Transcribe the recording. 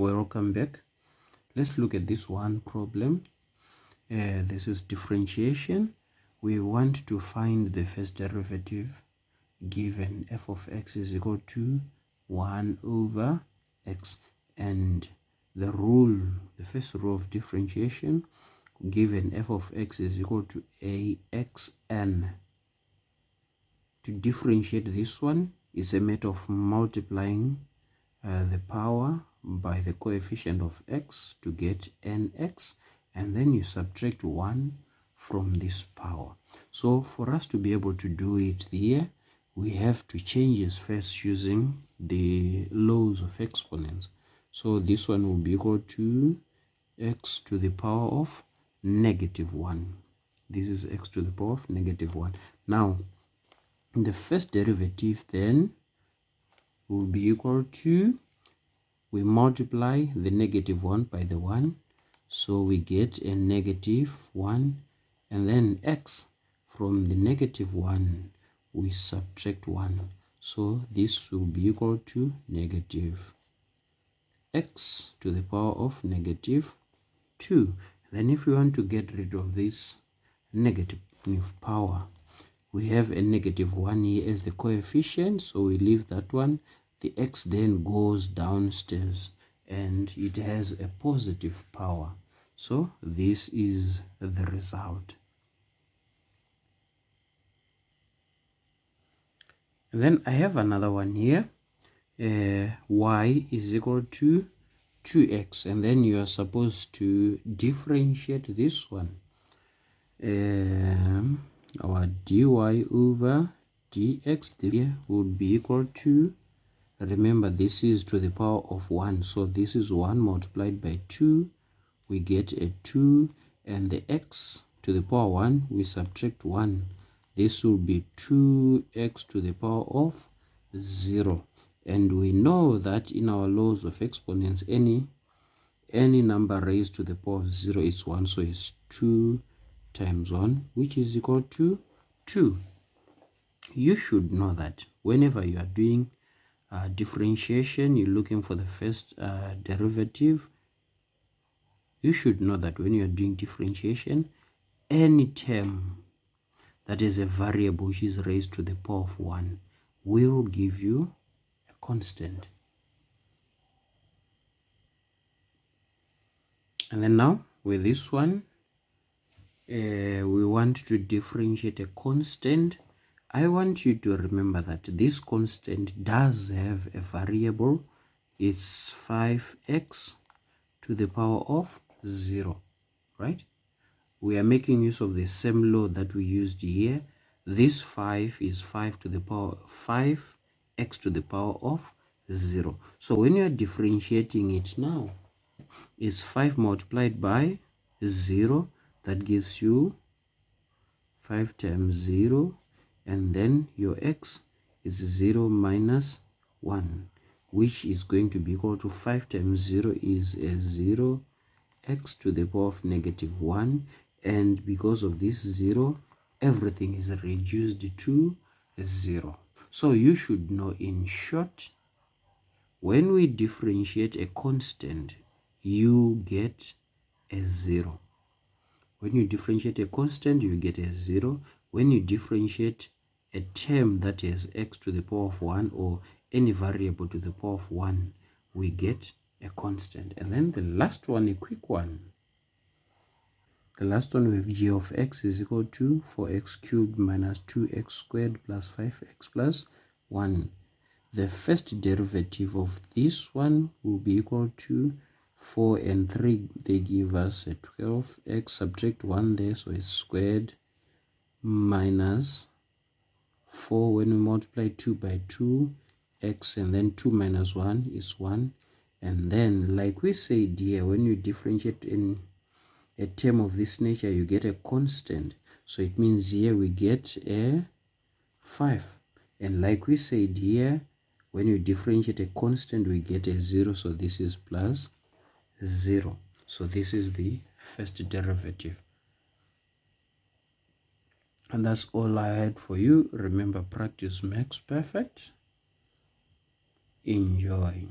Welcome back. Let's look at this one problem. This is differentiation. We want to find the first derivative given f of x is equal to 1 over x, and the first rule of differentiation, given f of x is equal to axn. To differentiate this one is a matter of multiplying the power by the coefficient of x to get nx, and then you subtract 1 from this power. So for us to be able to do it here, we have to change this first using the laws of exponents. So this one will be equal to x to the power of -1. This is x to the power of -1. Now the first derivative then will be equal to, we multiply the -1 by the 1, so we get a -1, and then x from the -1 we subtract 1, so this will be equal to -x to the power of -2. Then if we want to get rid of this negative power, we have a -1 here as the coefficient, so we leave that one. The x then goes downstairs and it has a positive power. So this is the result. And then I have another one here. Y is equal to 2x, and then you are supposed to differentiate this one. Our dy over dx here would be equal to, remember this is to the power of 1, so this is 1 multiplied by 2, we get a 2, and the x to the power 1 we subtract 1, this will be 2x to the power of 0. And we know that in our laws of exponents, any number raised to the power of 0 is 1, so it's 2 times 1, which is equal to 2. You should know that whenever you are doing differentiation, you're looking for the first derivative, you should know that when you're doing differentiation, any term that is a variable which is raised to the power of 1 will give you a constant. And then now with this one, we want to differentiate a constant. I want you to remember that this constant does have a variable. It's 5x to the power of 0, right? We are making use of the same law that we used here. This 5 is 5 to the power 5x to the power of 0. So when you are differentiating it now, it's 5 multiplied by 0, that gives you 5 times 0, and then your x is 0 minus 1, which is going to be equal to 5 times 0 is a 0, x to the power of -1, and because of this 0, everything is reduced to 0. So you should know, in short, when we differentiate a constant, you get a 0. When you differentiate a constant, you get a 0. When you differentiate a term that has x to the power of 1 or any variable to the power of 1, we get a constant. And then the last one, a quick one. The last one, with g of x is equal to 4x cubed minus 2x squared plus 5x plus 1. The first derivative of this one will be equal to 4 and 3. They give us a 12x, subtract 1 there, so it's squared, minus 4 when we multiply 2 by 2, x, and then 2 minus 1 is 1. And then, like we said here, when you differentiate in a term of this nature, you get a constant, so it means here we get a 5. And like we said here, when you differentiate a constant, we get a 0, so this is plus 0. So this is the first derivative. And that's all I had for you. Remember, practice makes perfect. Enjoy.